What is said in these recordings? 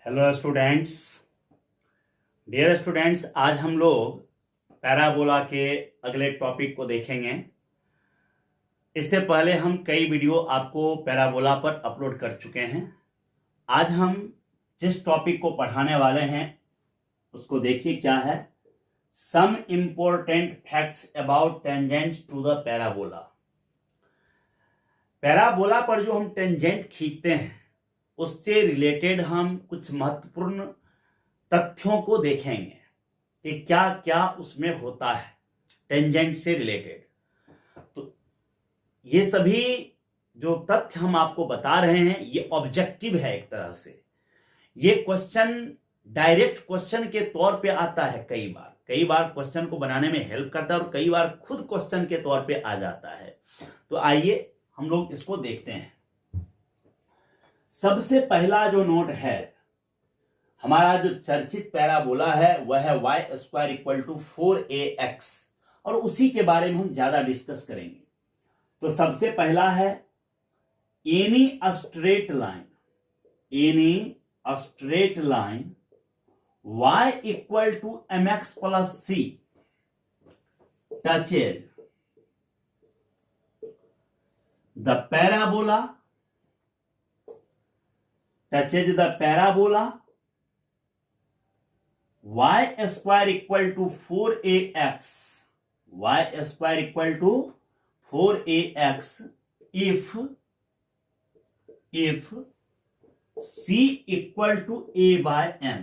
Hello students. Dear students, आज हम लोग पैराबोला के अगले टॉपिक को देखेंगे। इससे पहले हम कई वीडियो आपको पैराबोला पर अपलोड कर चुके हैं। आज हम जिस टॉपिक को पढ़ाने वाले हैं उसको देखिए क्या है। Some important facts about tangents to the parabola. Parabola पर जो हम टेंजेंट खींचते हैं उससे रिलेटेड हम कुछ महत्वपूर्ण तथ्यों को देखेंगे कि क्या क्या उसमें होता है टेंजेंट से रिलेटेड। तो ये सभी जो तथ्य हम आपको बता रहे हैं ये ऑब्जेक्टिव है। एक तरह से ये क्वेश्चन डायरेक्ट क्वेश्चन के तौर पे आता है। कई बार क्वेश्चन को बनाने में हेल्प करता है और कई बार खुद क्वेश्चन के तौर पे आ जाता है। तो आइए हम लोग इसको देखते हैं। सबसे पहला जो नोट है, हमारा जो चर्चित पैराबोला है वह है y² = 4ax और उसी के बारे में हम ज्यादा डिस्कस करेंगे। तो सबसे पहला है any straight line y = mx + c touches the parabola y² = 4ax if c = a/m।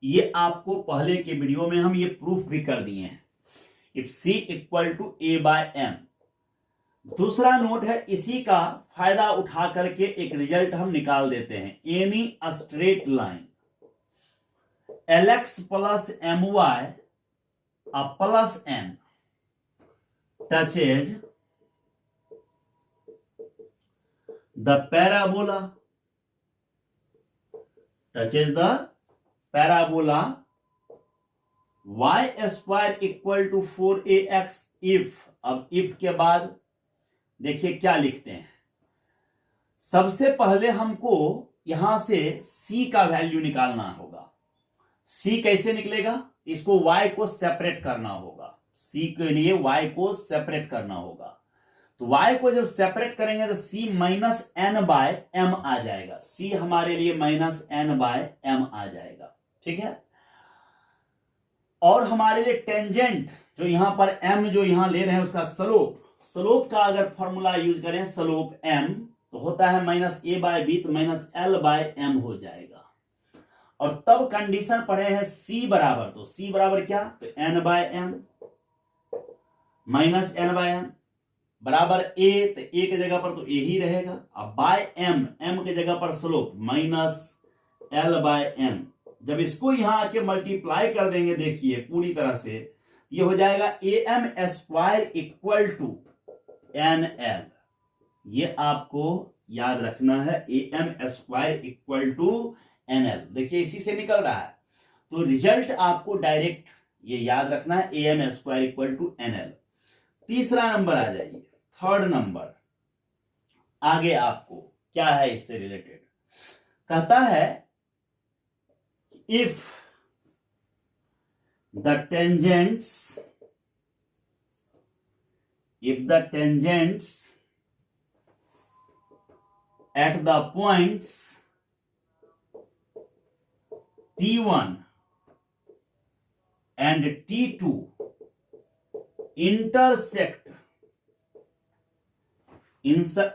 ये आपको पहले के वीडियो में हम ये प्रूफ भी कर दिए हैं। If c = a/m। दूसरा नोट है, इसी का फायदा उठा करके एक रिजल्ट हम निकाल देते हैं। Any straight line lx + my + n touches the parabola y² = 4ax if। अब if के बाद देखिए क्या लिखते हैं। सबसे पहले हमको यहां से c का वैल्यू निकालना होगा। c कैसे निकलेगा? इसको y को सेपरेट करना होगा। c के लिए y को सेपरेट करना होगा। तो y को जब सेपरेट करेंगे तो c -n/m आ जाएगा। c हमारे लिए -n/m आ जाएगा। ठीक है। और हमारे लिए टेंजेंट जो यहां पर m जो यहां ले रहे हैं उसका स्लोप का अगर फॉर्मूला यूज करें, स्लोप m तो होता है -a/b तो -l/m हो जाएगा। और तब कंडीशन पढ़े हैं c बराबर, तो c बराबर क्या? तो n/m -n/n बराबर a, तो a के जगह पर तो a ही रहेगा। अब बाय m के जगह पर स्लोप -l/m। जब इसको यहां आके मल्टीप्लाई कर देंगे, देखिए पूरी तरह से ये हो जाएगा am² = nl। ये आपको याद रखना है, am² = nl। देखिए इसी से निकल रहा है। तो रिजल्ट आपको डायरेक्ट ये याद रखना है, am² = nl। तीसरा नंबर आ जाइए, थर्ड नंबर। आगे आपको क्या है इससे रिलेटेड? कहता है if the tangents at the points t1 and t2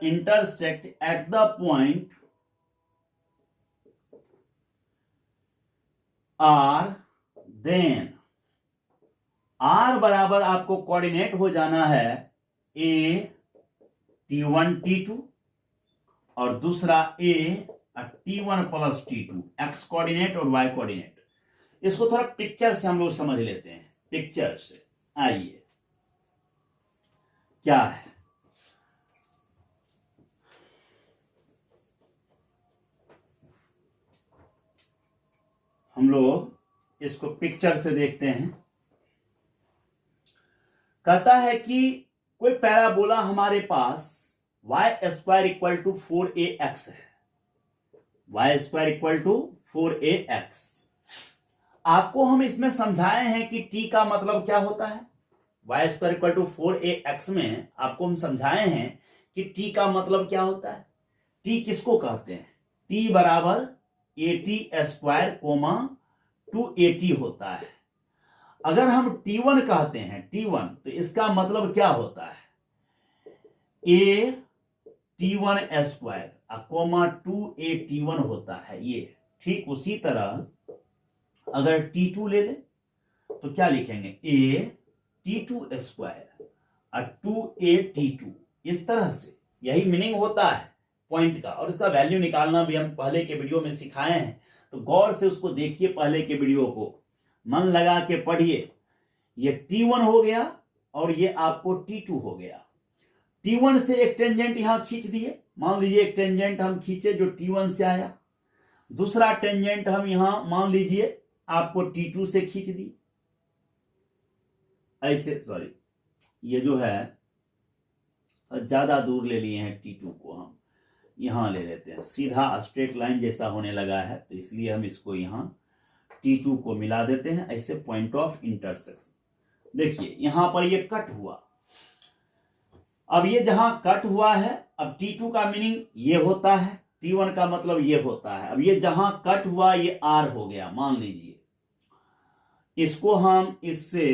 intersect at the point r, then r बराबर आपको कोऑर्डिनेट हो जाना है a t1 t2 और दूसरा a t1 + t2, x coordinate और y कोऑर्डिनेट। इसको थोड़ा पिक्चर से हम लोग समझ लेते हैं। पिक्चर से आइए क्या है। हम लोग इसको पिक्चर से देखते हैं। कहता है कि कोई पैराबोला हमारे पास y² = 4ax है। y² = 4ax। आपको हम इसमें समझाए हैं कि t का मतलब क्या होता है। y square equal to 4ax में आपको हम समझाए हैं कि t का मतलब क्या होता है। t किसको कहते हैं? t बराबर at स्क्वायर कोमा 2at होता है। अगर हम t1 कहते हैं t1 तो इसका मतलब क्या होता है? a t1 square coma 2at1 होता है ये। ठीक उसी तरह अगर t2 ले ले तो क्या लिखेंगे? a t2 स्क्वायर और 2at2। इस तरह से यही मीनिंग होता है पॉइंट का, और इसका वैल्यू निकालना भी हम पहले के वीडियो में सिखाए हैं, तो गौर से उसको देखिए, पहले के वीडियो को मन लगा के पढ़िए। ये t1 हो गया और ये आपको t2 हो गया। t1 से एक टेंजेंट यहां खींच दिए, मान लीजिए एक टेंजेंट हम खींचे जो t1 से आया, दूसरा टेंजेंट हम यहां मान लीजिए आपको t2 से खींच दी। ऐसे सॉरी, ये जो है ज्यादा दूर ले लिए हैं, t2 को हम यहां ले लेते हैं, सीधा स्ट्रेट लाइन जैसा होने लगा है, तो इसलिए हम इसको यहां t2 को मिला देते हैं। ऐसे पॉइंट ऑफ इंटरसेक्शन देखिए यहां पर ये कट हुआ। अब ये जहां कट हुआ है, अब t2 का मीनिंग ये होता है, t1 का मतलब ये होता है। अब ये जहां कट हुआ ये r हो गया, मान लीजिए इसको हम इससे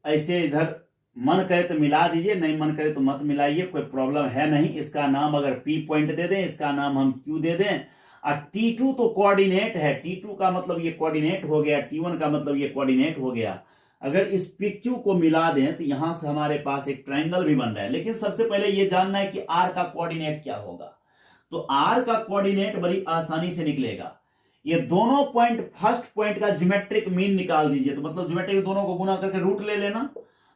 ऐसे इधर मन करे तो मिला दीजिए, नहीं मन करे तो मत मिलाइए, कोई प्रॉब्लम है नहीं। इसका नाम अगर p पॉइंट दे दें, इसका नाम हम q दे दें। और t2 तो कोऑर्डिनेट है, t2 का मतलब ये कोऑर्डिनेट हो गया, t1 का मतलब ये कोऑर्डिनेट हो गया। अगर इस pq को मिला दें तो यहां से हमारे पास एक ट्रायंगल भी बन रहा है। लेकिन सबसे पहले ये जानना है कि r का कोऑर्डिनेट क्या होगा। तो r का कोऑर्डिनेट बड़ी आसानी से निकलेगा। ये दोनों पॉइंट, फर्स्ट पॉइंट का ज्योमेट्रिक मीन निकाल दीजिए, तो मतलब ज्योमेट्रिक दोनों को गुना करके रूट ले लेना,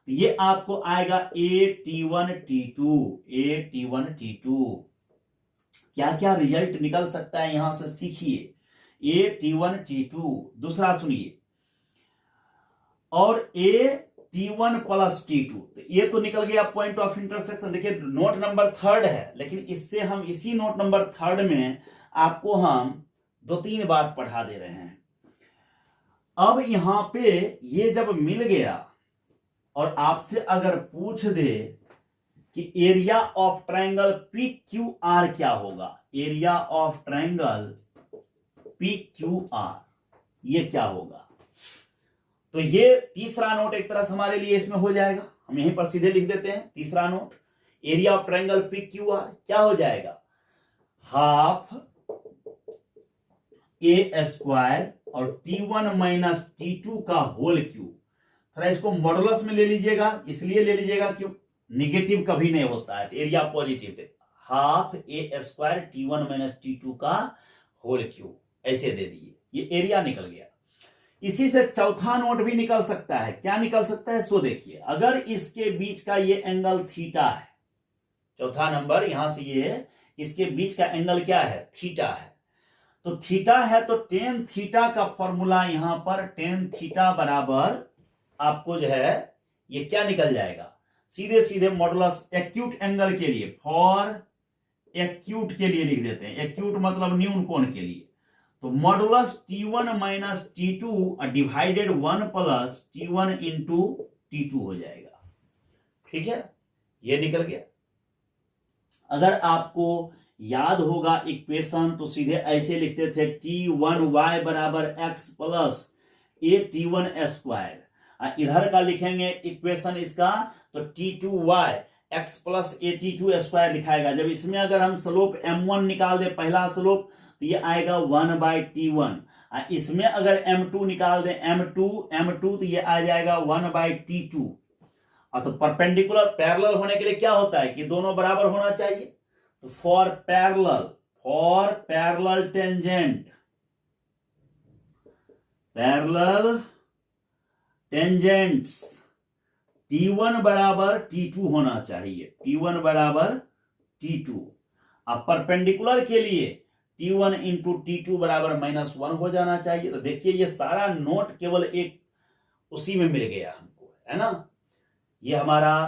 ये आपको आएगा at1 t2, at1 t2। क्या क्या रिजल्ट निकल सकता है यहां से सीखिए। at1 t2, दूसरा सुनिए, और at1 प्लस t2, तो ये तो निकल गया पॉइंट ऑफ इंटरसेक्शन। देखिए नोट नंबर 3 है, लेकिन इससे हम इसी नोट नंबर 3 में आपको हम 2-3 बात पढ़ा दे रहे हैं। अब यहां पे ये जब मिल गया और आपसे अगर पूछ दे कि एरिया ऑफ ट्रायंगल PQR क्या होगा, एरिया ऑफ ट्रायंगल PQR ये क्या होगा, तो ये तीसरा नोट एक तरह से हमारे लिए इसमें हो जाएगा। हम यहीं पर सीधे लिख देते हैं तीसरा note, area of triangle PQR क्या हो जाएगा, हाफ a स्क्वायर और t1 माइनस t2 का होल क्यूब। थोड़ा इसको मॉडुलस में ले लीजिएगा, इसलिए ले लीजिएगा क्यों, निगेटिव कभी नहीं होता है, एरिया पॉजिटिव है। Half a square t1 minus t2 का होल क्यूब, ऐसे दे दिए, ये एरिया निकल गया। इसी से चौथा नोट भी निकल सकता है। क्या निकल सकता है, सो देखिए, अगर इसके बीच का ये एंगल थीटा है, चौथा नंबर यहां से ये इसके बीच का एंगल क्या है, थीटा है, तो थीटा है तो टेन थीटा का फॉर्मूला यहां पर टेन थीटा बराबर आपको जो है ये क्या निकल जाएगा, सीधे सीधे मॉडुलस एक्यूट एंगल के लिए, फॉर एक्यूट के लिए लिख देते हैं, एक्यूट मतलब न्यून कोण के लिए, तो modulus t1 minus t2 divided 1 plus t1 into t2 हो जाएगा। ठीक है, ये निकल गया। अगर आपको याद होगा इक्वेशन तो सीधे ऐसे लिखते थे, t1y बराबर x प्लस at1 स्क्वायर। इधर का लिखेंगे इक्वेशन इसका तो t2y x plus at2 square लिखाएगा। जब इसमें अगर हम स्लोप m1 निकाल दे, पहला स्लोप, तो ये आएगा 1/t1। इसमें अगर m2 निकाल दे, m2 तो ये आ जाएगा 1/t2। तो परपेंडिकुलर पैरेलल होने के लिए क्या होता है कि दोनों बराबर होना चाहिए, तो फॉर पैरेलल टेंजेंट्स t1 बराबर t2 होना चाहिए, t1 बराबर t2। अब परपेंडिकुलर के लिए t1 इंटू t2 बराबर -1 हो जाना चाहिए। तो देखिए ये सारा नोट केवल एक उसी में मिल गया हमको, है ना। ये हमारा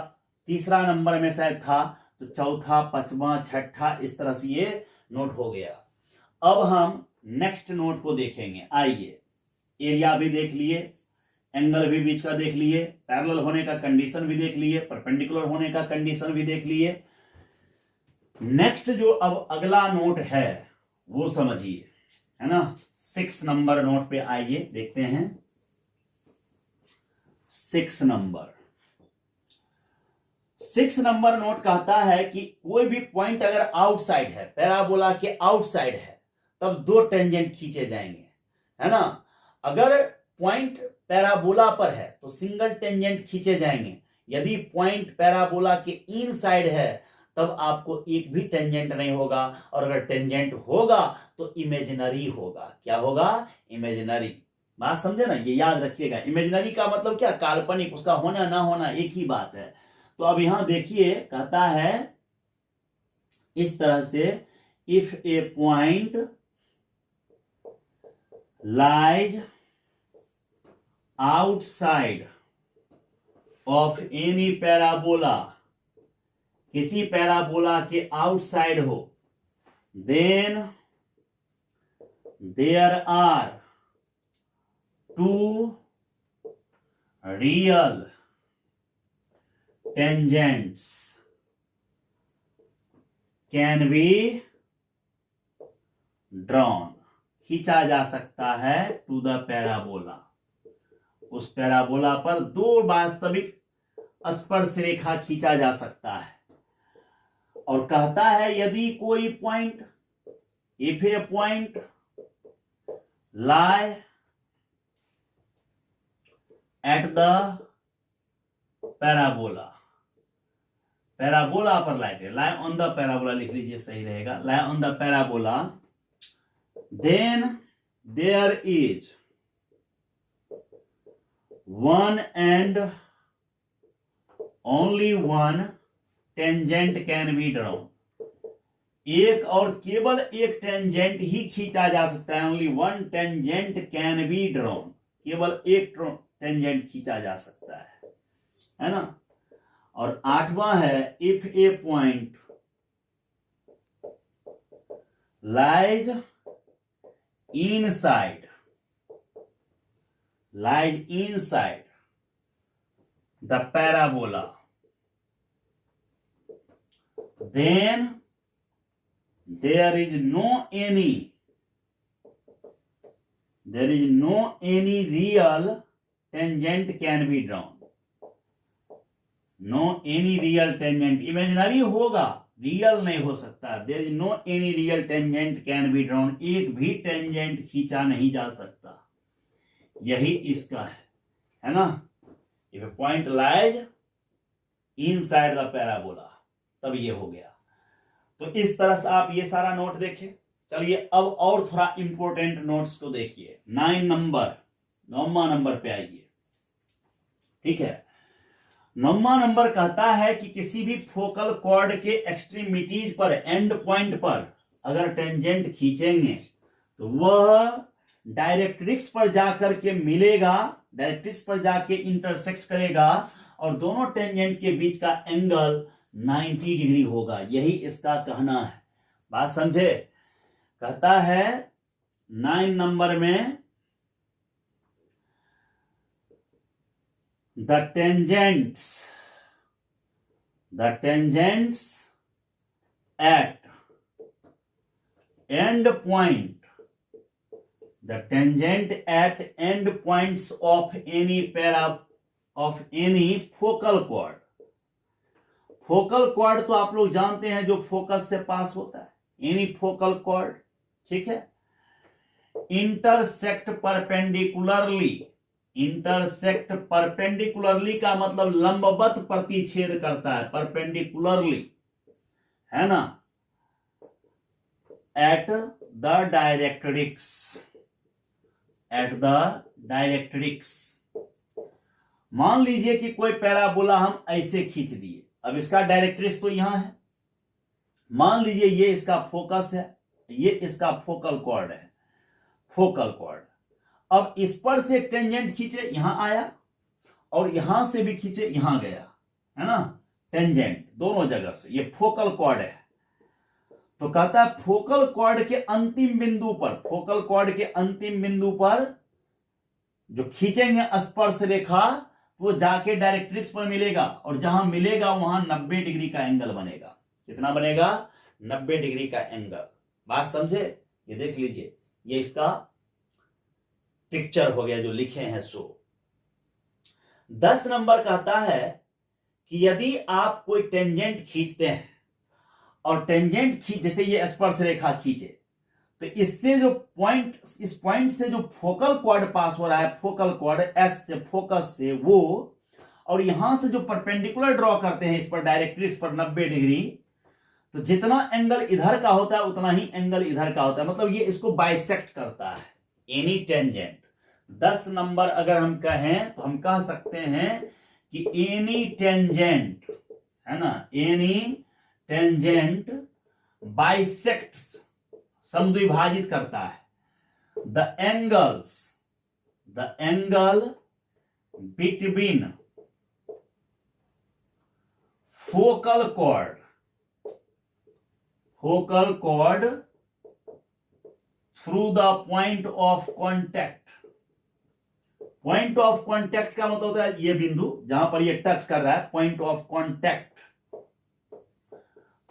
तीसरा नंबर में शायद था, तो चौथा, पांचवा, छठा, इस तरह से ये नोट हो गया। अब हम नेक्स्ट नोट को देखेंगे। आइए, एरिया भी देख लिए, एंगल भी बीच का देख लिए, पैरेलल होने का कंडीशन भी देख लिए, परपेंडिकुलर होने का कंडीशन भी देख लिए। नेक्स्ट जो अब अगला नोट है वो समझिए, है ना। 6 नंबर नोट पे आइए, देखते हैं 6 नंबर। 6 नंबर नोट कहता है कि कोई भी पॉइंट अगर आउटसाइड है, पैराबोला के आउटसाइड है, तब 2 टेंजेंट खींचे जाएंगे, है ना। अगर पॉइंट पैराबोला पर है तो सिंगल टेंजेंट खींचे जाएंगे। यदि पॉइंट पैराबोला के इनसाइड है तब आपको एक भी टेंजेंट नहीं होगा, और अगर टेंजेंट होगा तो इमेजिनरी होगा। क्या होगा? इमेजिनरी। बात समझे ना, ये याद रखिएगा। इमेजिनरी का मतलब क्या? काल्पनिक, उसका होना ना होना एक ही बात है। तो अब यहां देखिए, कहता है इस तरह से, if a point lies outside of any parabola, किसी पैराबोला के आउटसाइड हो, then there are 2 real tangents can be drawn, खींचा जा सकता है टू द पैराबोला। उस पैराबोला पर 2 वास्तविक स्पर्श रेखा खींचा जा सकता है। और कहता है यदि कोई point, if a point lie at the parabola, parabola पर लाई ऑन द पैराबोला लिख लीजिए, सही रहेगा। Lie on the parabola, then there is 1 and only 1 tangent can be drawn, एक और केवल एक टेंजेंट ही खींचा जा सकता है। Only 1 tangent can be drawn, केवल एक टेंजेंट खींचा जा सकता है ना। और 8वां है, if a point lies inside, lies inside the parabola, then there is no any real tangent can be drawn, no any real tangent, imaginary होगा, रियल नहीं हो सकता। there is no any real tangent can be drawn, एक भी tangent खींचा नहीं जा सकता। यही इसका है ना। if a point lies inside the parabola, तब ये हो गया। तो इस तरह से आप ये सारा नोट देखें। चलिए अब और थोड़ा इंपॉर्टेंट नोट्स को देखिए। 9 नंबर पे आइए, ठीक है। 9वां नंबर कहता है कि किसी भी फोकल कॉर्ड के एक्सट्रीमिटीज पर, एंड पॉइंट पर अगर टेंजेंट खींचेंगे तो वह डायरेक्ट्रिक्स पर जाकर के मिलेगा, डायरेक्ट्रिक्स पर जाके इंटरसेक्ट करेगा, और दोनों टेंजेंट के बीच का एंगल 90 डिग्री होगा। यही इसका कहना है। बात समझे? कहता है 9 नंबर में, the tangents at and point, the tangent at end points of any focal chord, focal cord तो आप लोग जानते हैं जो फोकस से पास होता है, एनी फोकल कॉर्ड, ठीक है। इंटरसेक्ट परपेंडिकुलरली का मतलब लंबवत प्रतिच्छेद करता है, परपेंडिकुलरली, है ना, एट द डायरेक्ट्रिक्स। मान लीजिए कि कोई पैराबोला हम ऐसे खींच दिए। अब इसका डायरेक्ट्रिक्स तो यहां है। मान लीजिए ये इसका फोकस है, ये इसका फोकल कॉर्ड है, फोकल कॉर्ड। अब इस पर से टेंजेंट खींचे, यहां आया, और यहां से भी खींचे, यहां गया, है ना, टेंजेंट दोनों जगह से। ये फोकल कॉर्ड है। तो कहता है फोकल कॉर्ड के अंतिम बिंदु पर, फोकल कॉर्ड के अंतिम बिंदु पर जो खींचेंगे स्पर्श रेखा वो जाके डायरेक्ट्रिक्स पर मिलेगा, और जहां मिलेगा वहां 90 डिग्री का एंगल बनेगा। कितना बनेगा? 90 डिग्री का एंगल। बात समझे? ये देख लीजिए, ये इसका पिक्चर हो गया जो लिखे हैं सो। 10 नंबर कहता है कि यदि आप कोई टेंजेंट खींचते हैं और टेंजेंट जैसे ये स्पर्श रेखा खींचे, तो इससे जो पॉइंट, इस पॉइंट से जो फोकल कॉर्ड पास हो रहा है, फोकल कॉर्ड एस से, फोकस से वो, और यहां से जो परपेंडिकुलर ड्रॉ करते हैं इस पर डायरेक्ट्रिक्स पर 90 डिग्री, तो जितना एंगल इधर का होता है उतना ही एंगल इधर का होता है, मतलब ये इसको बाइसेक्ट करता है। एनी टेंजेंट 10 नंबर अगर हम कहें तो हम कह सकते हैं कि एनी टेंजेंट, है ना, एनी टेंजेंट बाइसेक्ट्स, समद्विभाजित करता है the angle between focal cord through the point of contact. Point of contact का मतलब होता है ये बिंदु जहां पर ये टच कर रहा है, point of contact,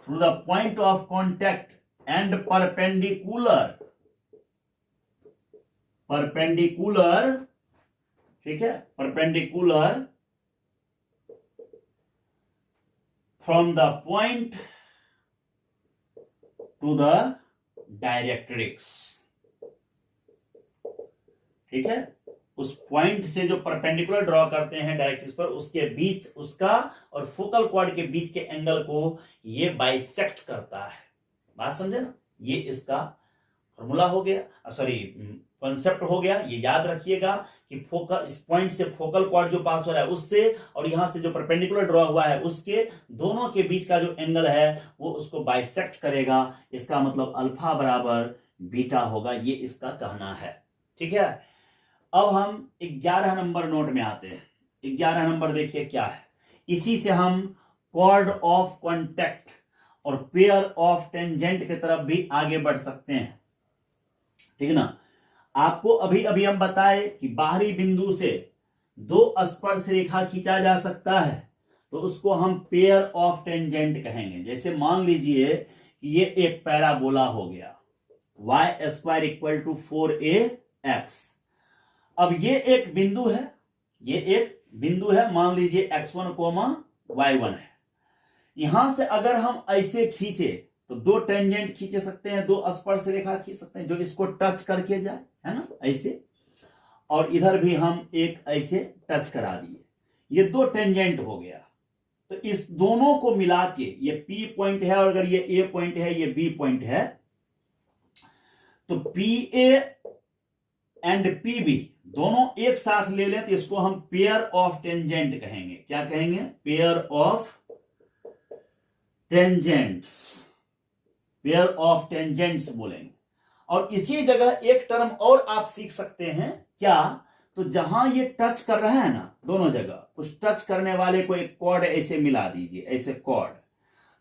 through the point of contact and perpendicular, ठीक है, perpendicular from the point two the directrix. ठीक है, उस पॉइंट से जो परपेंडिकुलर ड्रॉ करते हैं डायरेक्ट्रिक्स पर, उसके बीच, उसका और फोकल कॉर्ड के बीच के एंगल को ये बाइसेक्ट करता है। बात समझे ना? ये इसका फॉर्मूला हो गया, सॉरी कॉन्सेप्ट हो गया। ये याद रखिएगा कि फोकल, इस पॉइंट से फोकल कॉर्ड जो पास हो रहा है उससे, और यहां से जो परपेंडिकुलर ड्रॉ हुआ है उसके दोनों के बीच का जो एंगल है वो उसको बाइसेक्ट करेगा। इसका मतलब अल्फा बराबर बीटा होगा, ये इसका कहना है। ठीक है, अब हम 11 नंबर नोट में आते हैं। 11 नंबर देखिए क्या है। इसी से हम कॉर्ड ऑफ कॉन्टैक्ट और पेयर ऑफ टेंजेंट की तरफ भी आगे बढ़ सकते हैं। ठीक है ना? आपको अभी अभी हम बताए कि बाहरी बिंदु से 2 स्पर्श रेखा खींचा जा सकता है, तो उसको हम पेयर ऑफ टेंजेंट कहेंगे। जैसे मान लीजिए कि ये एक पैराबोला हो गया, y² = 4ax। अब ये एक बिंदु है, ये एक बिंदु है, मान लीजिए x1, y1 है। यहां से अगर हम ऐसे खींचे तो 2 टेंजेंट खींचे सकते हैं, 2 स्पर्श रेखा खींच सकते हैं जो इसको टच करके जाए, है ना, ऐसे। और इधर भी हम एक ऐसे टच करा दिए, ये 2 टेंजेंट हो गया। तो इस दोनों को मिला के, ये P पॉइंट है और अगर ये A पॉइंट है, ये B पॉइंट है, तो PA एंड PB दोनों एक साथ ले लें तो इसको हम पेयर ऑफ टेंजेंट कहेंगे। क्या कहेंगे? Pair of tangents, pair of tangents बोलेंगे। और इसी जगह एक टर्म और आप सीख सकते हैं, क्या? तो जहां ये टच कर रहा है ना, दोनों जगह उस टच करने वाले को एक कॉर्ड ऐसे मिला दीजिए, ऐसे कॉर्ड,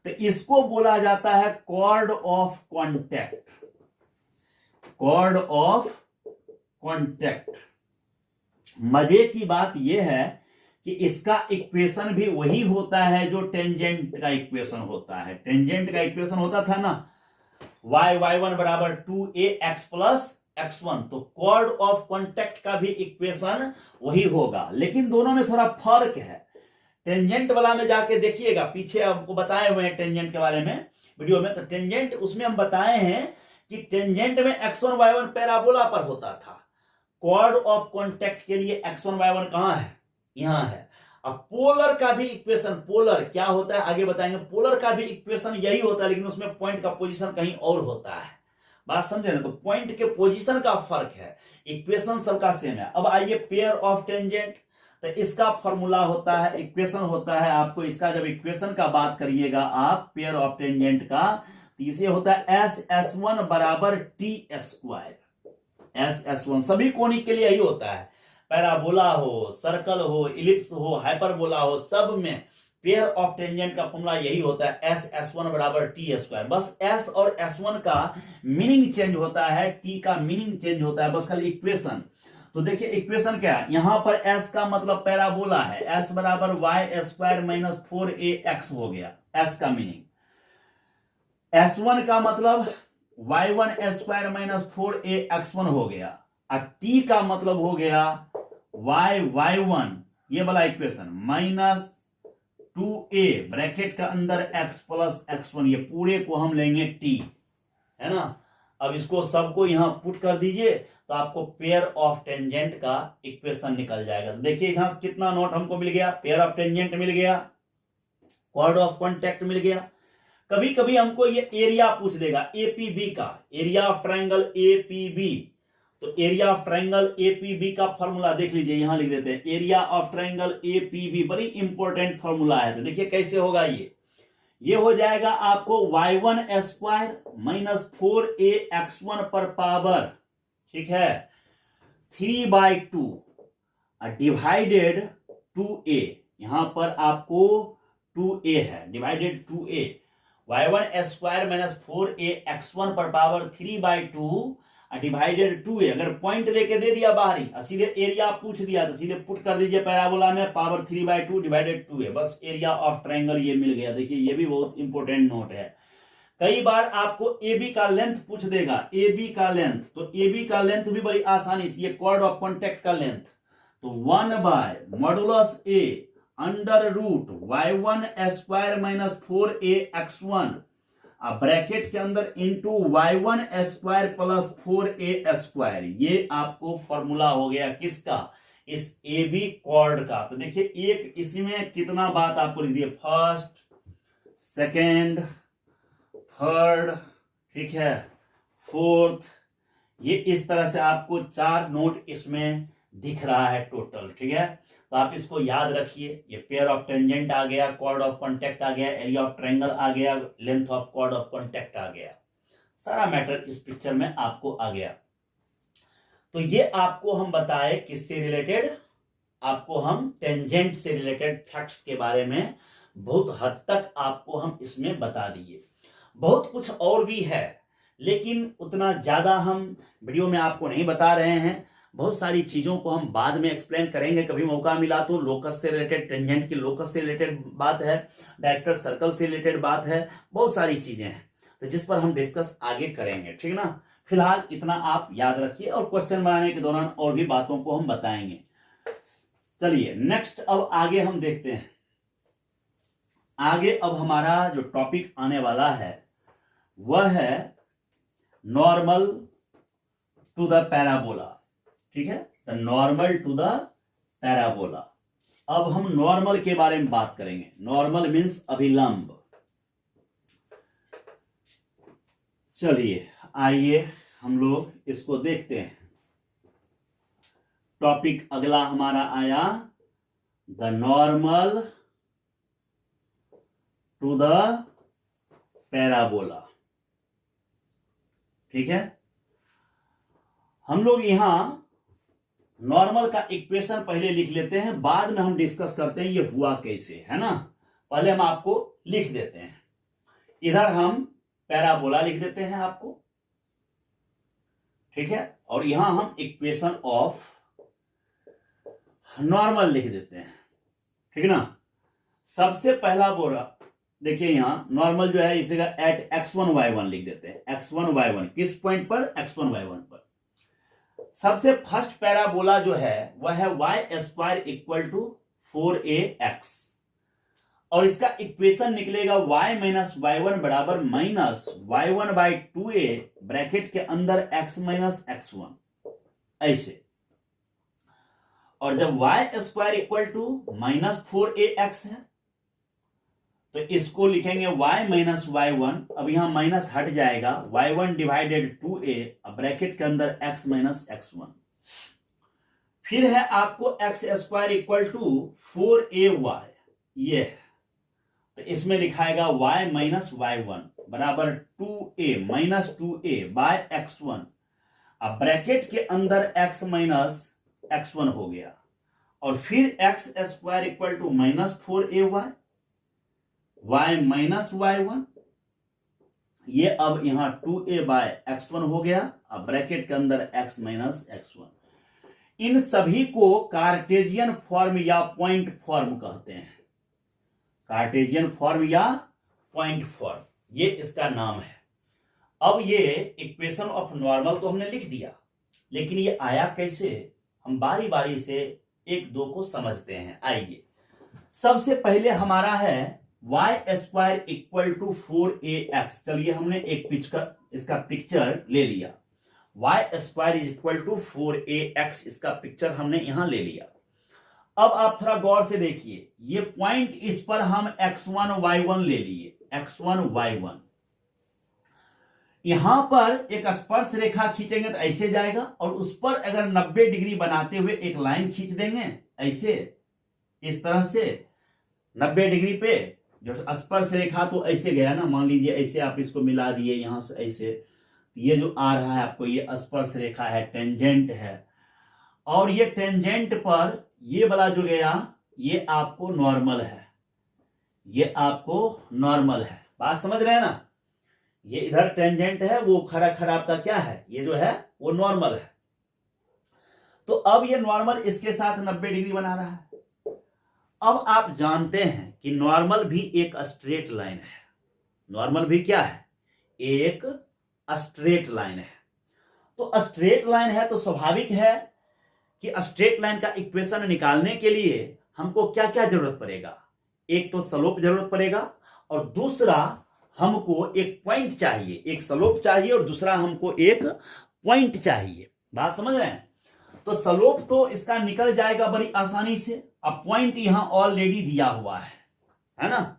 तो इसको बोला जाता है chord of contact. Chord of contact. मजे की बात यह है कि इसका इक्वेशन भी वही होता है जो टेंजेंट का इक्वेशन होता है। टेंजेंट का इक्वेशन होता था ना, y1 बराबर 2ax प्लस x1, तो कॉर्ड ऑफ कॉन्टैक्ट का भी इक्वेशन वही होगा, लेकिन दोनों में थोड़ा फर्क है। टेंजेंट वाला में जाके देखिएगा, पीछे आपको बताए हुए हैं टेंजेंट के बारे में वीडियो में, तो टेंजेंट उसमें हम बताए हैं कि टेंजेंट में x1 y1 पैराबोला पर होता था। कॉर्ड ऑफ कॉन्टैक्ट के लिए x1 y1 कहां है? यहां है। अब पोलर का भी इक्वेशन, पोलर क्या होता है आगे बताएंगे, पोलर का भी इक्वेशन यही होता है, लेकिन उसमें पॉइंट का पोजीशन कहीं और होता है। बात समझे ना? तो पॉइंट के पोजीशन का फर्क है, इक्वेशन सबका सेम है। अब आइए पेयर ऑफ टेंजेंट, तो इसका फॉर्मूला होता है, इक्वेशन होता है, आपको इसका जब इक्वेशन का बात करिएगा आप पेयर ऑफ टेंजेंट का, तो इसे होता है S1 बराबर T²। S1 सभी कोनिक के लिए यही होता है, पैराबोला हो, सर्कल हो, इलिप्स हो, हाइपरबोला हो, सब में पेयर ऑफ टेंजेंट का फॉर्मूला यही होता है एस एस वन बराबर टी स्क्वायर। बस एस और एस वन का मीनिंग चेंज होता है, टी का मीनिंग चेंज होता है, बस खाली इक्वेशन। तो देखिए इक्वेशन क्या है, यहां पर एस का मतलब पैराबोला है, एस बराबर वाई स्क्वायर माइनस 4ax हो गया एस का मीनिंग। एस वन का मतलब y1 स्क्वायर माइनस 4ax1 हो गया, और t का मतलब हो गया y1 ये वाला इक्वेशन माइनस 2a ब्रैकेट का अंदर x प्लस x1, ये पूरे को हम लेंगे t, है ना। अब इसको सबको यहां पुट कर दीजिए तो आपको पेयर ऑफ टेंजेंट का इक्वेशन निकल जाएगा। तो देखिए यहां कितना नोट हमको मिल गया, पेयर ऑफ टेंजेंट मिल गया, कॉर्ड ऑफ कॉन्टेक्ट मिल गया। कभी कभी हमको ये एरिया पूछ देगा एपीबी का, एरिया ऑफ ट्राइंगल एपीबी। तो एरिया ऑफ ट्राइंगल एपीबी का फॉर्मूला देख लीजिए, यहां लिख देते हैं एरिया ऑफ ट्राइंगल एपीबी, बड़ी इंपॉर्टेंट फॉर्मूला है। तो देखिए कैसे होगा, ये हो जाएगा आपको y1 स्क्वायर माइनस 4ax1 पर पावर, ठीक है, 3/2 डिवाइडेड 2a, यहां पर आपको 2a है divided 2a, y1 square minus 4ax1 पर पावर 3/2 डिवाइडेड 2a। अगर पॉइंट लेके दे दिया बाहरी, सीधे एरिया पूछ दिया तो सीधे पुट कर दीजिए पैराबोला में, पावर 3/2 डिवाइडेड 2a, बस एरिया ऑफ ट्राइंगल ये मिल गया। देखिए ये भी बहुत इंपॉर्टेंट नोट है। कई बार आपको AB का लेंथ पूछ देगा, AB का लेंथ, तो AB का लेंथ भी बड़ी आसानी से, ये कॉर्ड ऑफ कॉन्टेक्ट का लेंथ, तो 1/मॉडुलस A under root y1 square minus 4ax1 bracket के अंदर into y1 square plus 4a square, ये आपको फॉर्मूला हो गया किसका, इस AB कॉर्ड का। तो देखिए एक इसी में कितना बात आपको लिख दिए, फर्स्ट, सेकेंड, थर्ड, ठीक है, फोर्थ, ये इस तरह से आपको 4 नोट इसमें दिख रहा है टोटल, ठीक है। तो आप इसको याद रखिए, ये पेयर ऑफ टेंजेंट आ गया, कॉर्ड ऑफ कॉन्टेक्ट आ गया, एरिया ऑफ ट्रायंगल आ गया, length of chord of contact आ गया, सारा मैटर इस पिक्चर में आपको आ गया। तो ये आपको हम बताए किससे रिलेटेड, आपको हम टेंजेंट से रिलेटेड फैक्ट्स के बारे में बहुत हद तक आपको हम इसमें बता दिए। बहुत कुछ और भी है लेकिन उतना ज्यादा हम वीडियो में आपको नहीं बता रहे हैं, बहुत सारी चीजों को हम बाद में एक्सप्लेन करेंगे, कभी मौका मिला तो। लोकस से रिलेटेड, टेंजेंट की लोकस से रिलेटेड बात है, डायरेक्टर सर्कल से रिलेटेड बात है, बहुत सारी चीजें हैं तो जिस पर हम डिस्कस आगे करेंगे, ठीक ना। फिलहाल इतना आप याद रखिए और क्वेश्चन बनाने के दौरान और भी बातों को हम बताएंगे। चलिए नेक्स्ट अब आगे हम देखते हैं। आगे अब हमारा जो टॉपिक आने वाला है वह है नॉर्मल टू द पैराबोला, ठीक है, the normal to the parabola. अब हम नॉर्मल के बारे में बात करेंगे। नॉर्मल मीन्स अभिलंब। चलिए आइए हम लोग इसको देखते हैं। टॉपिक अगला हमारा आया the normal to the parabola, ठीक है। हम लोग यहां नॉर्मल का इक्वेशन पहले लिख लेते हैं, बाद में हम डिस्कस करते हैं ये हुआ कैसे, है ना। पहले हम आपको लिख देते हैं, इधर हम पैराबोला लिख देते हैं आपको, ठीक है, और यहां हम इक्वेशन ऑफ नॉर्मल लिख देते हैं, ठीक है ना। सबसे पहला बोला देखिए यहां नॉर्मल जो है इस जगह एट x1 y1 लिख देते हैं, x1 y1 किस पॉइंट पर, x1 y1 पर। सबसे फर्स्ट पैराबोला जो है वह है y square equal to 4ax, और इसका इक्वेशन निकलेगा y माइनस y1 बराबर माइनस y1/2a ब्रैकेट के अंदर x माइनस x1, ऐसे। और जब y square equal to minus 4ax है तो इसको लिखेंगे y माइनस y1, अब यहां माइनस हट जाएगा, y1 डिवाइडेड 2a ब्रैकेट के अंदर x माइनस x1। फिर है आपको x square equal to 4ay, ये तो इसमें लिखाएगा y माइनस y1 बराबर 2a minus 2a bye x1, अब ब्रैकेट के अंदर x माइनस x1 हो गया। और फिर x square equal to minus 4ay, y minus y1, ये अब यहां 2a बाय x1 हो गया। अब ब्रैकेट के अंदर x माइनस x1। इन सभी को कार्टेशियन फॉर्म या पॉइंट फॉर्म कहते हैं। कार्टेशियन फॉर्म या पॉइंट फॉर्म, ये इसका नाम है। अब ये इक्वेशन ऑफ नॉर्मल तो हमने लिख दिया, लेकिन ये आया कैसे, हम बारी बारी से एक दो को समझते हैं। आइए, सबसे पहले हमारा है y square equal to 4ax। चलिए हमने एक इसका पिक्चर ले लिया। y square is equal to 4ax, इसका पिक्चर हमने यहां ले लिया। अब आप थोड़ा गौर से देखिए, ये पॉइंट, इस पर हम x1 y1 ले लिए, x1 y1। यहां पर एक स्पर्श रेखा खींचेंगे तो ऐसे जाएगा, और उस पर अगर 90 डिग्री बनाते हुए एक लाइन खींच देंगे ऐसे, इस तरह से 90 डिग्री पे जो स्पर्श रेखा तो ऐसे गया ना, मान लीजिए ऐसे आप इसको मिला दिए यहां से ऐसे, ये जो आ रहा है आपको ये स्पर्श रेखा है, टेंजेंट है। और ये टेंजेंट पर ये वाला जो गया ये आपको नॉर्मल है, ये आपको नॉर्मल है। बात समझ रहे हैं ना, ये इधर टेंजेंट है, वो खड़ा खड़ा आपका क्या है, ये जो है वो नॉर्मल है। तो अब ये नॉर्मल इसके साथ 90 डिग्री बना रहा है। अब आप जानते हैं कि नॉर्मल भी एक स्ट्रेट लाइन है। नॉर्मल भी क्या है, एक स्ट्रेट लाइन है। तो स्ट्रेट लाइन है तो स्वाभाविक है कि स्ट्रेट लाइन का इक्वेशन निकालने के लिए हमको क्या क्या जरूरत पड़ेगा, एक तो स्लोप जरूरत पड़ेगा, और दूसरा हमको एक पॉइंट चाहिए। एक स्लोप चाहिए और दूसरा हमको एक पॉइंट चाहिए। बात समझ रहे हैं। तो स्लोप तो इसका निकल जाएगा बड़ी आसानी से। अब पॉइंट यहां ऑलरेडी दिया हुआ है ना।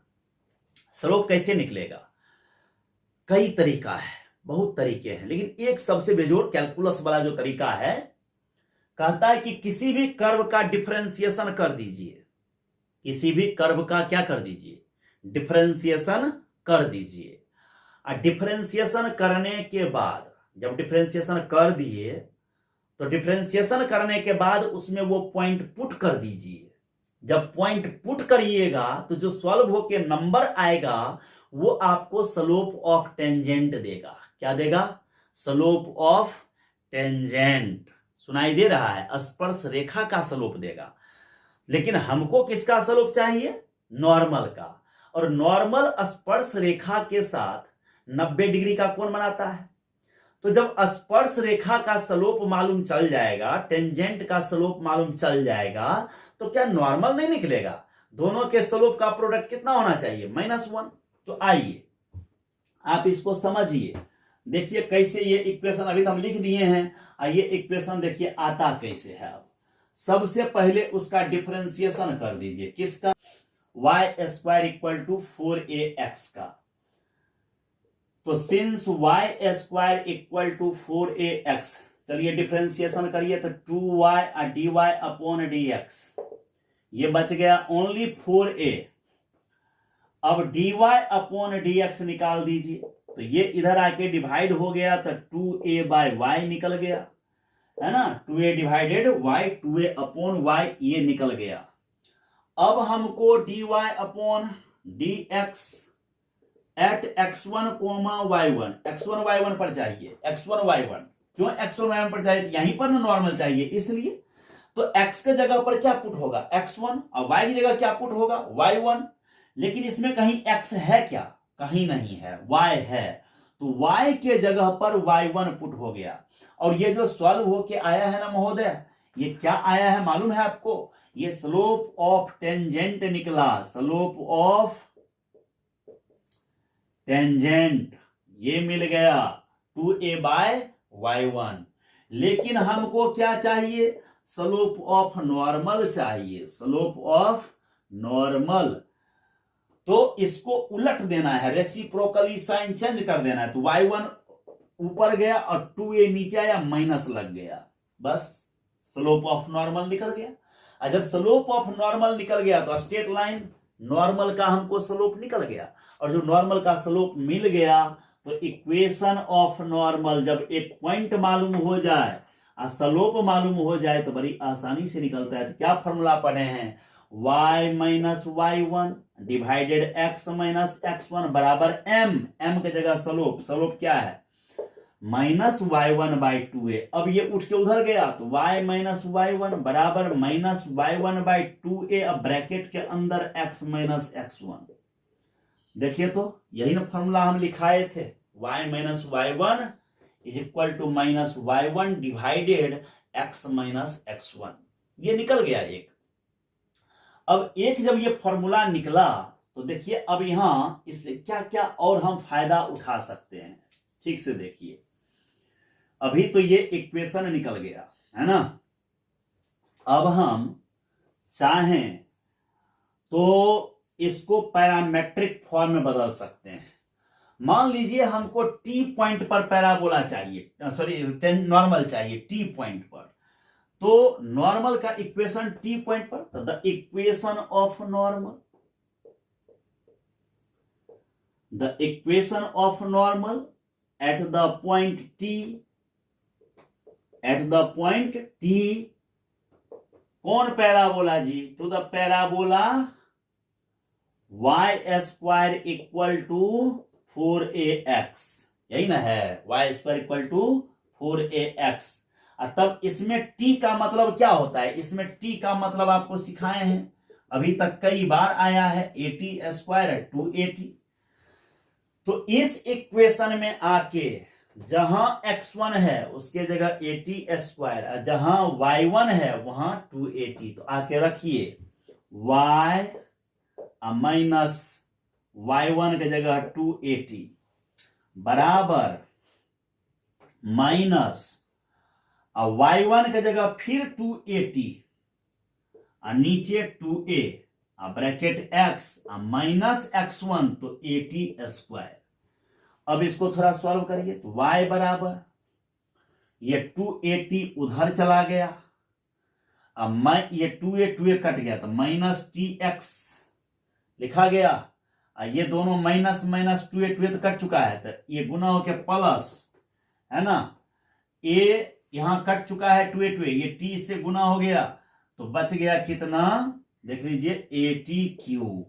स्लोप कैसे निकलेगा, कई तरीका है, बहुत तरीके हैं, लेकिन एक सबसे बेजोड़ कैलकुलस वाला जो तरीका है, कहता है कि किसी भी कर्व का डिफरेंशिएशन कर दीजिए। किसी भी कर्व का क्या कर दीजिए, डिफरेंशिएशन कर दीजिए। और डिफरेंशिएशन करने के बाद, जब डिफरेंशिएशन कर दिए तो डिफरेंशिएशन करने के बाद उसमें वो पॉइंट पुट कर दीजिए। जब पॉइंट पुट करिएगा तो जो सॉल्व होके नंबर आएगा वो आपको स्लोप ऑफ टेंजेंट देगा। क्या देगा, स्लोप ऑफ टेंजेंट। सुनाई दे रहा है, स्पर्श रेखा का स्लोप देगा। लेकिन हमको किसका स्लोप चाहिए, नॉर्मल का। और नॉर्मल स्पर्श रेखा के साथ 90 डिग्री का कोण बनाता है। तो जब स्पर्श रेखा का स्लोप मालूम चल जाएगा, टेंजेंट का स्लोप मालूम चल जाएगा, तो क्या नॉर्मल नहीं निकलेगा। दोनों के स्लोप का प्रोडक्ट कितना होना चाहिए, -1। तो आइए आप इसको समझिए, देखिए कैसे ये इक्वेशन अभी हम लिख दिए हैं। आइए इक्वेशन देखिए आता कैसे है। अब सबसे पहले उसका डिफरेंशिएशन कर दीजिए, किसका, y square equal to 4ax का। तो since y square equal to 4ax, चलिए डिफरेंशिएशन करिए तो 2y dy अपॉन dx, ये बच गया ओनली 4a। अब dy अपॉन dx निकाल दीजिए, तो ये इधर आके डिवाइड हो गया तो 2a बाय y निकल गया, है ना। 2a divided y, 2a upon y ये निकल गया। अब हमको dy upon dx eight x1 y1, x1 y1 पर चाहिए। x1 y1 क्यों x1 y1 पर चाहिए, यहीं पर ना नॉर्मल चाहिए, इसलिए। तो x के जगह पर क्या पुट होगा, x1, और y की जगह क्या पुट होगा, y1। लेकिन इसमें कहीं x है क्या, कहीं नहीं है, y है। तो y के जगह पर y1 पुट हो गया। और ये जो सॉल्व होके आया है ना महोदय, ये क्या आया है मालूम है आपको, ये स्लोप ऑफ टेंजेंट निकला। स्लोप ऑफ टेंजेंट ये मिल गया 2a बाय y1। लेकिन हमको क्या चाहिए, स्लोप ऑफ नॉर्मल चाहिए, स्लोप ऑफ नॉर्मल। तो इसको उलट देना है, रेसिप्रोकली साइन चेंज कर देना है। तो y1 ऊपर गया और 2a नीचे आया, माइनस लग गया, बस स्लोप ऑफ नॉर्मल निकल गया। और जब स्लोप ऑफ नॉर्मल निकल गया तो स्ट्रेट लाइन नॉर्मल का हमको स्लोप निकल गया। और जो नॉर्मल का स्लोप मिल गया तो इक्वेशन ऑफ नॉर्मल, जब एक पॉइंट मालूम हो जाए और स्लोप मालूम हो जाए तो बड़ी आसानी से निकलता है। तो क्या फॉर्मूला पढ़े हैं, y minus y1 divided x minus x1 बराबर m। m की जगह स्लोप, स्लोप क्या है माइनस y1 बाई 2a। अब ये उठ के उधर गया तो y माइनस y1 बराबर माइनस y1 बाई 2a। अब ब्रैकेट के अंदर x माइनस x1। देखिए तो यही ना फॉर्मूला हम लिखाए थे, y minus y1 is equal to minus y1 divided x minus x1। ये निकल गया एक। अब एक जब ये फॉर्मूला निकला तो देखिए अब यहां इससे क्या क्या और हम फायदा उठा सकते हैं, ठीक से देखिए। अभी तो ये इक्वेशन निकल गया है ना। अब हम चाहें तो इसको पैरामेट्रिक फॉर्म में बदल सकते हैं। मान लीजिए हमको टी पॉइंट पर पैराबोला चाहिए, सॉरी नॉर्मल चाहिए टी पॉइंट पर। तो नॉर्मल का इक्वेशन टी पॉइंट पर, तो the equation of normal, the equation of normal at the point T, at the point T कौन पैराबोला जी, to the parabola y square equal to 4ax, यही ना है, y square equal to 4ax। तब इसमें t का मतलब क्या होता है, इसमें t का मतलब आपको सिखाए हैं, अभी तक कई बार आया है, at स्क्वायर 2at। तो इस इक्वेशन में आके जहां x1 है उसके जगह at स्क्वायर, जहां y1 है वहां 2at, तो आके रखिए y माइनस y1 के जगह 2at बराबर माइनस y1 के जगह फिर 2at नीचे 2a bracket x minus x1 तो at स्क्वायर। अब इसको थोड़ा सॉल्व करिए तो y बराबर ये 2at उधर चला गया, अब ये 2a कट गया तो माइनस tx लिखा गया। ये दोनों माइनस माइनस 2a तो कट चुका है तो ये गुना होके प्लस है ना, a यहां कट चुका है 2a, ये t से गुना हो गया तो बच गया कितना, देख लीजिए atq।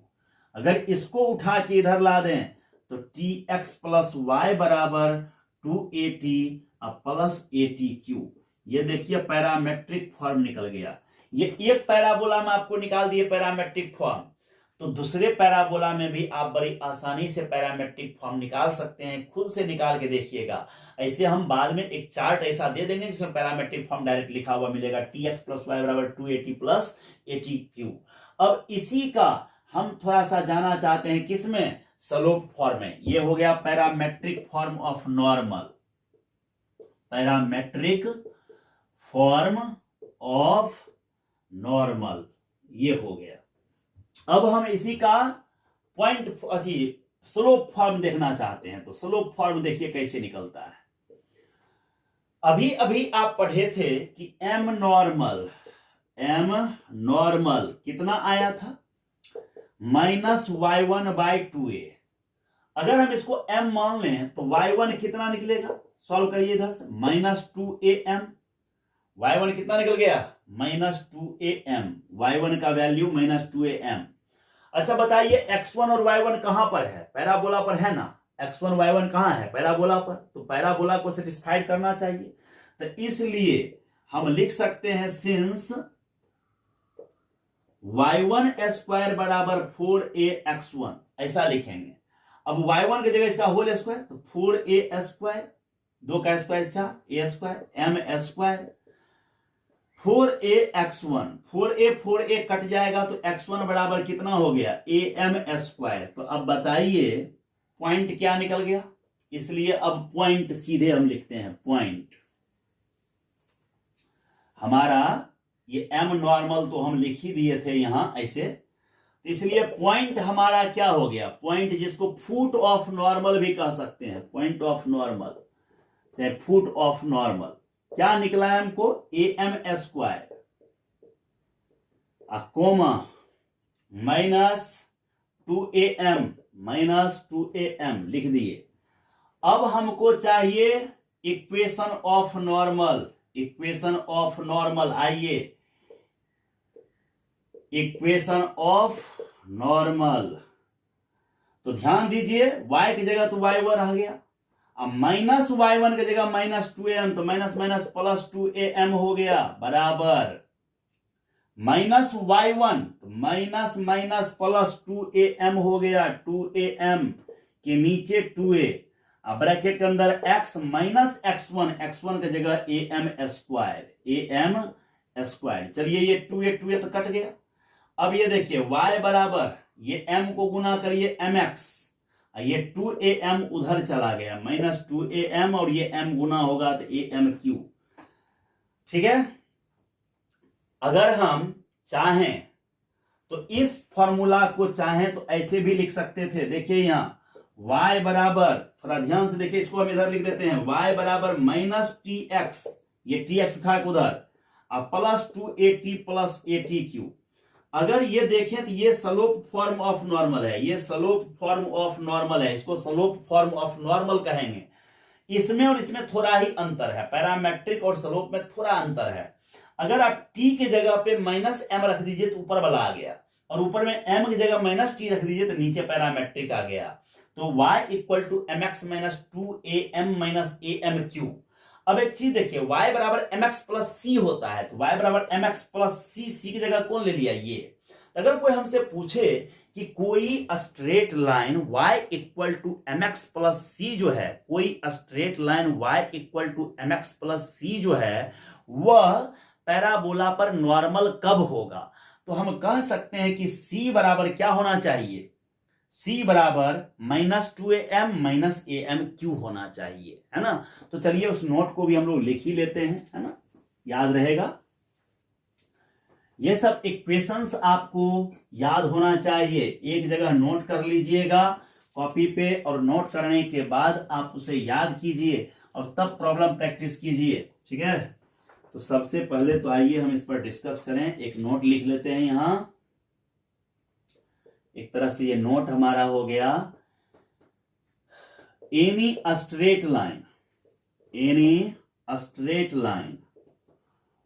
अगर इसको उठा के इधर ला दें तो tx प्लस y बराबर 2at प्लस atq। ये देखिए पैरामेट्रिक फॉर्म निकल गया। ये एक पैराबोला में आपको निकाल दिए पैरामेट्रिक फॉर्म, तो दूसरे पैराबोला में भी आप बड़ी आसानी से पैरामेट्रिक फॉर्म निकाल सकते हैं, खुद से निकाल के देखिएगा। ऐसे हम बाद में एक चार्ट ऐसा दे देंगे जिसमें पैरामेट्रिक फॉर्म डायरेक्ट लिखा हुआ मिलेगा, tx प्लस y बराबर 2at प्लस atq। अब इसी का हम थोड़ा सा जाना चाहते हैं किसमें, स्लोप फॉर्म में। ये हो गया parametric form of normal, parametric form of normal ये हो गया। अब हम इसी का पॉइंट स्लोप फॉर्म देखना चाहते हैं, तो स्लोप फॉर्म देखिए कैसे निकलता है। अभी अभी आप पढ़े थे कि m नॉर्मल कितना आया था, माइनस y1 बाई 2a। अगर हम इसको m मान लें तो y1 कितना निकलेगा, सॉल्व करिए इधर से, माइनस 2am। y1 कितना निकल गया, माइनस 2am, y1 का वैल्यू माइनस 2am। अच्छा बताइए x1 और y1 कहां पर है, पैराबोला पर है ना, x1 y1 कहां है, पैराबोला पर, तो पैराबोला को सेटिस्फाइड करना चाहिए। तो इसलिए हम लिख सकते हैं सिंस y1 स्क्वायर बराबर 4ax1, ऐसा लिखेंगे। अब y1 की जगह इसका होल स्क्वायर तो 4a स्क्वायर, 2 का square 4, a square m square 4ax1, 4a cut जाएगा तो x1 बराबर कितना हो गया, am स्क्वायर। तो अब बताइए पॉइंट क्या निकल गया, इसलिए अब पॉइंट सीधे हम लिखते हैं, पॉइंट हमारा ये m नॉर्मल तो हम लिख ही दिए थे यहां ऐसे, तो इसलिए पॉइंट हमारा क्या हो गया, पॉइंट जिसको फुट ऑफ नॉर्मल भी कह सकते हैं, पॉइंट ऑफ नॉर्मल चाहे फुट ऑफ नॉर्मल, क्या निकला है हमको, am square comma minus 2am लिख दिए। अब हमको चाहिए equation of normal, equation of normal, आइए इक्वेशन ऑफ नॉर्मल। तो ध्यान दीजिए y की जगह तो y1 आ गया, अब माइनस y1 की जगह -2am, तो माइनस माइनस प्लस 2am हो गया, बराबर माइनस y1 तो माइनस माइनस प्लस 2am हो गया, 2am के नीचे 2a, अब ब्रैकेट के अंदर x माइनस x1 की जगह am स्क्वायर। चलिए ये 2a तो कट गया। अब ये देखिए y बराबर ये m को गुना करिए mx, ये 2am उधर चला गया, माइनस 2am और ये m गुना होगा तो amq। ठीक है, अगर हम चाहें तो इस फॉर्मूला को चाहें तो ऐसे भी लिख सकते थे। देखिए यहां y बराबर, थोड़ा ध्यान से देखिए, इसको हम इधर लिख देते हैं, y बराबर माइनस tx, ये tx उठा के उधर, अब प्लस 2at प्लस atq। अगर ये देखें तो ये स्लोप फॉर्म ऑफ नॉर्मल है, ये स्लोप फॉर्म ऑफ नॉर्मल है, इसको स्लोप फॉर्म ऑफ नॉर्मल कहेंगे। इसमें और इसमें थोड़ा ही अंतर है, पैरामेट्रिक और स्लोप में थोड़ा अंतर है। अगर आप t की जगह पे माइनस m रख दीजिए तो ऊपर वाला आ गया, और ऊपर में m की जगह माइनस t रख दीजिए तो नीचे पैरामेट्रिक आ गया। तो y equal to mx minus 2am minus amq। अब एक चीज देखिए, y बराबर mx प्लस c होता है, तो y बराबर mx प्लस c की जगह कौन ले लिया ये। अगर कोई हमसे पूछे कि कोई straight line y equal to mx plus c जो है, कोई straight line y equal to mx plus c जो है वह पैराबोला पर नॉर्मल कब होगा, तो हम कह सकते हैं कि c बराबर क्या होना चाहिए, c बराबर माइनस 2am माइनस amq होना चाहिए, है ना। तो चलिए उस नोट को भी हम लोग लिख ही लेते हैं, है ना, याद रहेगा। ये सब इक्वेशंस आपको याद होना चाहिए, एक जगह नोट कर लीजिएगा कॉपी पे, और नोट करने के बाद आप उसे याद कीजिए और तब प्रॉब्लम प्रैक्टिस कीजिए। ठीक है, तो सबसे पहले तो आइए हम इस पर डिस्कस करें। एक नोट लिख लेते हैं यहां, एक तरह से ये नोट हमारा हो गया, any straight line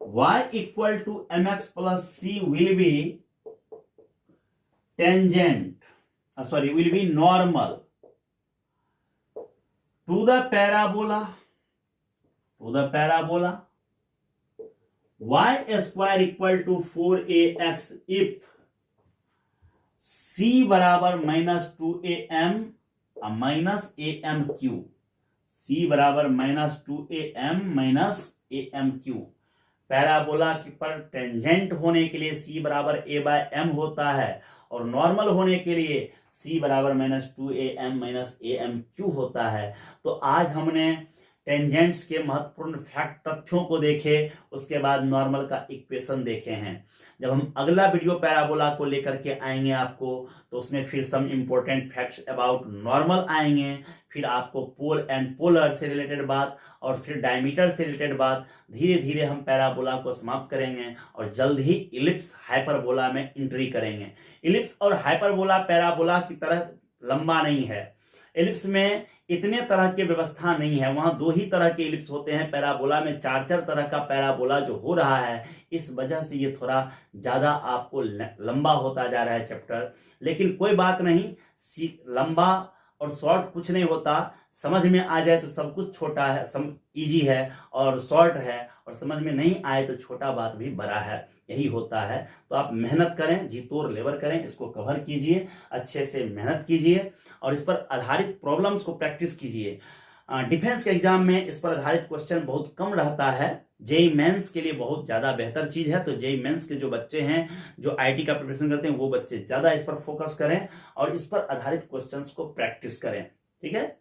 y equal to mx plus c will be will be normal to the parabola y square equal to 4ax if c बराबर minus 2am minus amq, c बराबर minus 2am minus amq। Parabola पर tangent होने के लिए c बराबर a bye m होता है, और नॉर्मल होने के लिए c बराबर माइनस 2am माइनस amq होता है। तो आज हमने टेंजेंट्स के महत्वपूर्ण फैक्ट तथ्यों को देखे, उसके बाद नॉर्मल का इक्वेशन देखे हैं। जब हम अगला वीडियो पैराबोला को लेकर के आएंगे आपको, तो उसमें फिर some important facts about normal आएंगे, फिर आपको पोल एंड पोलर से रिलेटेड बात, और फिर डायमीटर से रिलेटेड बात। धीरे धीरे हम पैराबोला को समाप्त करेंगे और जल्द ही इलिप्स हाइपरबोला में एंट्री करेंगे। इलिप्स और हाइपरबोला पैराबोला की तरह लंबा नहीं है, इलिप्स में इतने तरह की व्यवस्था नहीं है, वहां 2 ही तरह के इलिप्स होते हैं, पैराबोला में 4 तरह का पैराबोला जो हो रहा है, इस वजह से ये थोड़ा ज्यादा आपको लंबा होता जा रहा है चैप्टर। लेकिन कोई बात नहीं, लंबा और शॉर्ट कुछ नहीं होता, समझ में आ जाए तो सब कुछ छोटा है, इजी है और शॉर्ट है, और समझ में नहीं आए तो छोटा बात भी बड़ा है, यही होता है। तो आप मेहनत करें, जी तोड़ लेबर करें, इसको कवर कीजिए, अच्छे से मेहनत कीजिए और इस पर आधारित प्रॉब्लम्स को प्रैक्टिस कीजिए। डिफेंस के एग्जाम में इस पर आधारित क्वेश्चन बहुत कम रहता है, जेई मेंस के लिए बहुत ज्यादा बेहतर चीज है। तो जेई मेंस के जो बच्चे हैं, जो आईटी का प्रिपरेशन करते हैं, वो बच्चे ज्यादा इस पर फोकस करें और इस पर आधारित क्वेश्चंस को प्रैक्टिस करें। ठीक है,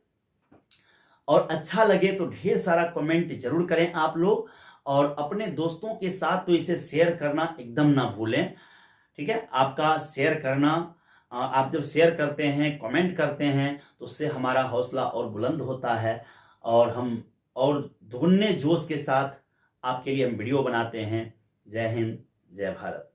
और अच्छा लगे तो ढेर सारा कमेंट जरूर करें आप लोग, और अपने दोस्तों के साथ तो इसे शेयर करना एकदम ना भूलें। ठीक है, आपका शेयर करना, आप जब शेयर करते हैं, कमेंट करते हैं, तो उससे हमारा हौसला और बुलंद होता है, और हम और दुगने जोश के साथ आपके लिए हम वीडियो बनाते हैं। जय हिंद, जय भारत।